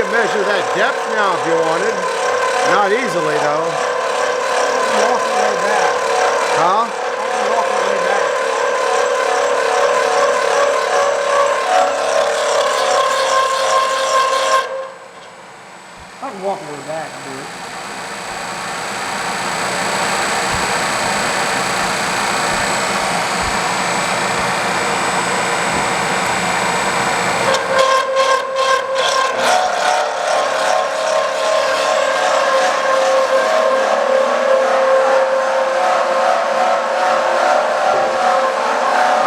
could measure that depth now if you wanted. Not easily though. Walk the way back. Huh? Walk the way back. I can walk the way back and do it.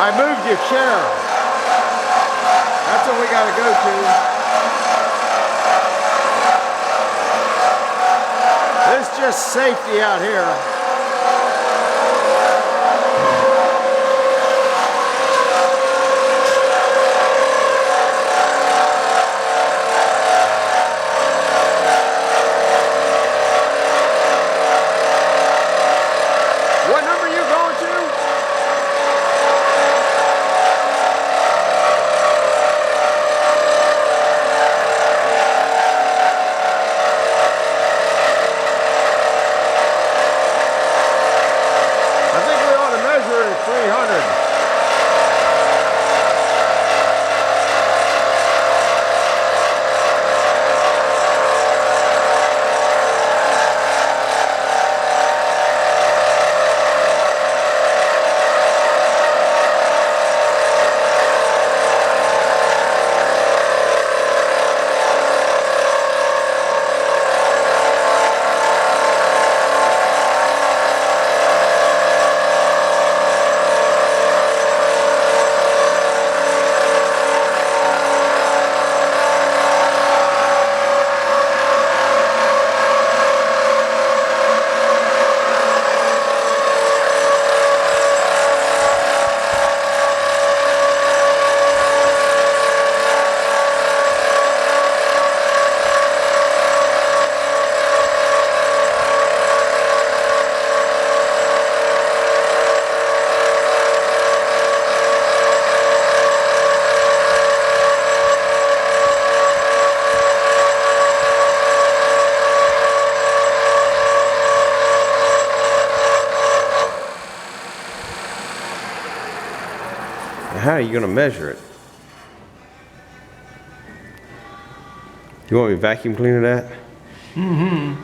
I moved your chair. That's what we got to go to. This is just safety out here. What number are you going to? I think we ought to measure it at 300. How are you going to measure it? You want me to vacuum cleaner that? Mm-hmm.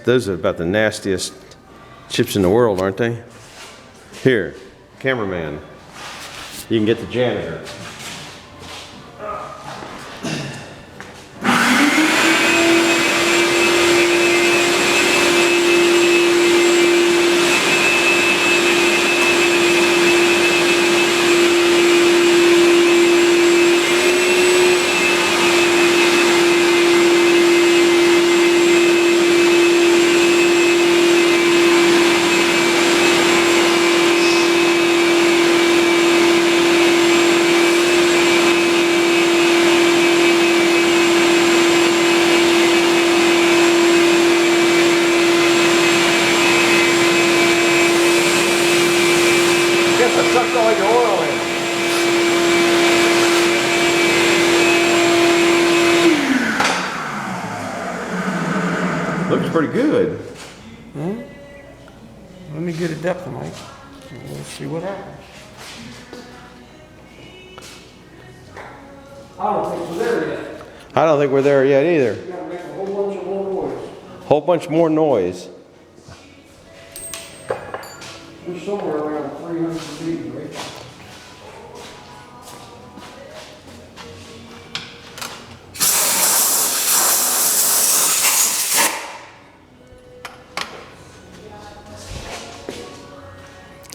Those are about the nastiest chips in the world, aren't they? Here, cameraman. You can get the janitor. Guess I sucked all your oil in. Looks pretty good. Hmm? Let me get a depth tonight. We'll see what happens. I don't think we're there yet. I don't think we're there yet either. We gotta make a whole bunch of more noise. Whole bunch more noise. We're somewhere around 300 feet, right?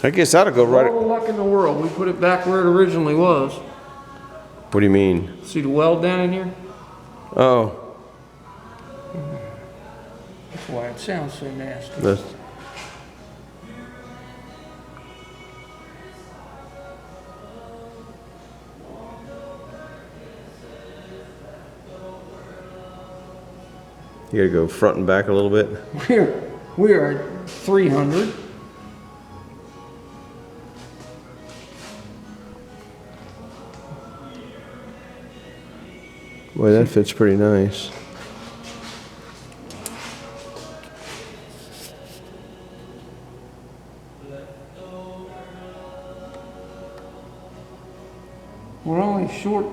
I guess that'll go right. All the luck in the world. We put it back where it originally was. What do you mean? See the weld down in here? Oh. That's why it sounds so nasty. That's, you gotta go front and back a little bit. We are at 300. Boy, that fits pretty nice. We're only short,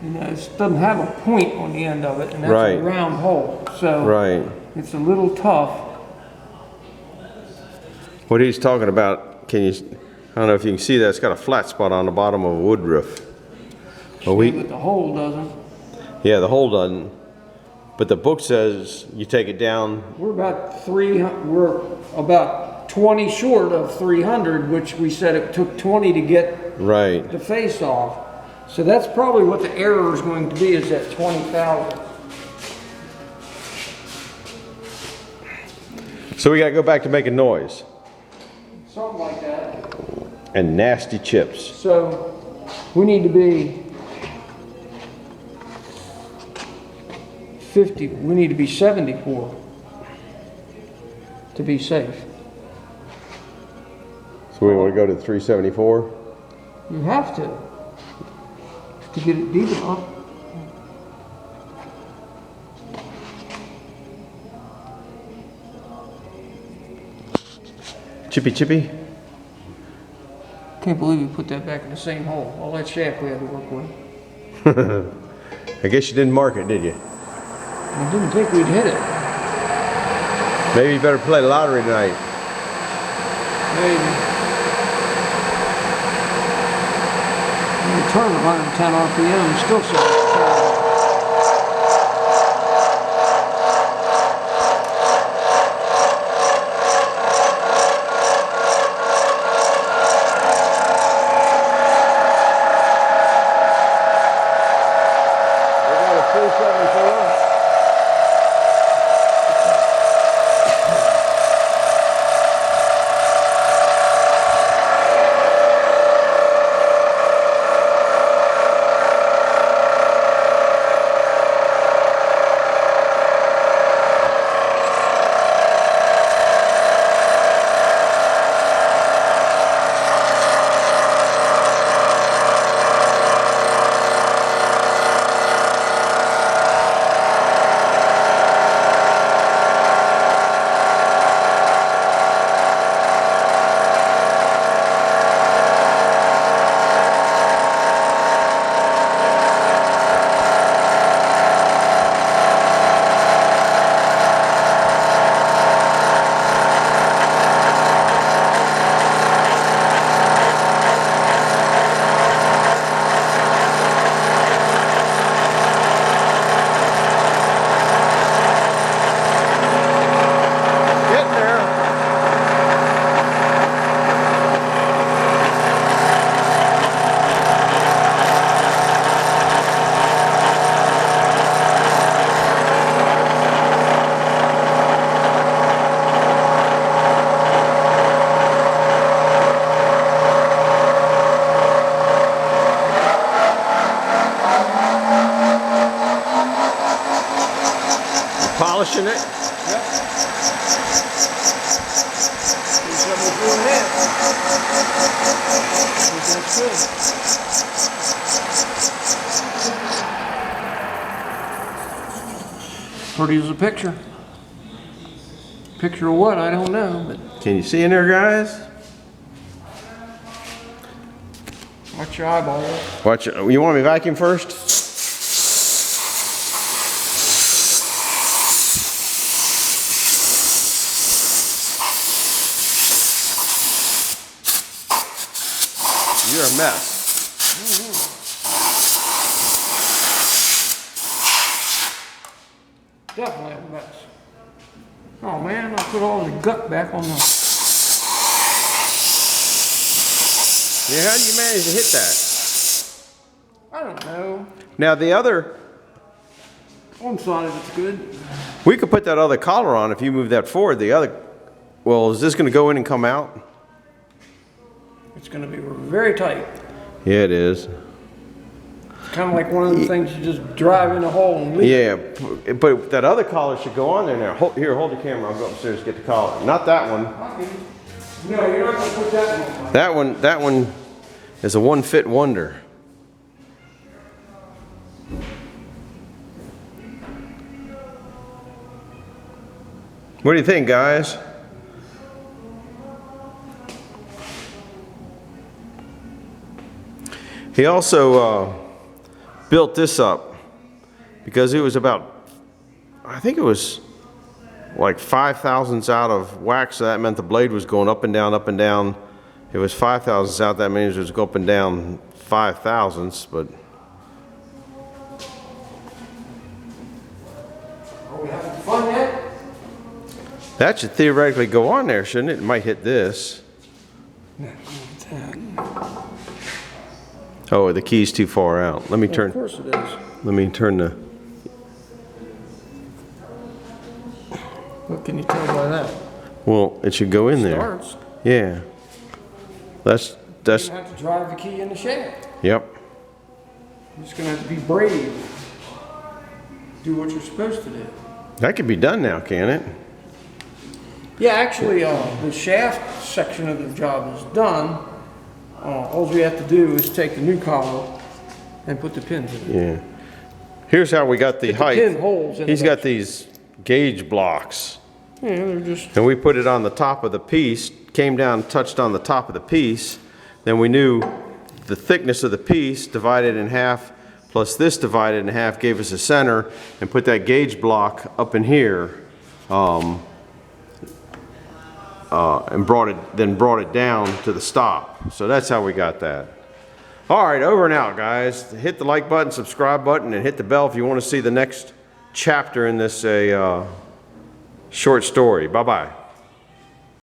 it doesn't have a point on the end of it, and that's Right. a round hole, so Right. it's a little tough. What he's talking about, I don't know if you can see that, it's got a flat spot on the bottom of a woodrift. But But the hole doesn't. yeah, the hole doesn't. But the book says you take it down. We're about 20 short of 300, which we said it took 20 to get Right. the face off. So that's probably what the error is going to be, is at 20,000. So we gotta go back to making noise. Something like that. And nasty chips. So we need to be 50, we need to be 74 to be safe. So we wanna go to 374? You have to get it deep enough. Chippy chippy? Can't believe you put that back in the same hole. All that shaft we had to work with. I guess you didn't mark it, did you? I didn't think we'd hit it. Maybe you better play the lottery tonight. Maybe. You turn 110 RPM, still so. Polishing it? Yep. We're doing that. I think that's good. Pretty as a picture. Picture of what? I don't know, but Can you see in there, guys? watch your eyeballs. Watch it. You want me to vacuum first? You're a mess. Definitely a mess. Oh man, I put all the gut back on the. Yeah, how do you manage to hit that? I don't know. Now the other, One side of it's good. we could put that other collar on if you move that forward. The other, well, is this going to go in and come out? It's going to be very tight. Yeah, it is. Kind of like one of the things you just drive in a hole and leave. Yeah, but that other collar should go on there now. Here, hold the camera. I'll go upstairs and get the collar. Not that one. No, you're not going to put that one on. That one is a one fit wonder. What do you think, guys? He also built this up because it was about, I think it was like 5 thousandths out of whack, so that meant the blade was going up and down, up and down. It was 5 thousandths out, that means it was going up and down 5 thousandths, but. Are we having fun yet? That should theoretically go on there, shouldn't it? It might hit this. Oh, the key's too far out. Let me turn. Of course it is. Let me turn the. What can you tell by that? Well, it should go in there. Starts. Yeah. That's. You have to drive the key in the shaft. Yep. You're just gonna have to be brave. Do what you're supposed to do. That could be done now, can it? Yeah, actually, the shaft section of the job is done. All we have to do is take the new collar and put the pins in it. Yeah. Here's how we got the Put height. the pin holes in He's the got these gauge blocks. Yeah, they're just. And we put it on the top of the piece, came down, touched on the top of the piece. Then we knew the thickness of the piece divided in half plus this divided in half gave us a center, and put that gauge block up in here and brought it down to the stop. So that's how we got that. All right, over and out, guys. Hit the like button, subscribe button, and hit the bell if you want to see the next chapter in this short story. Bye-bye.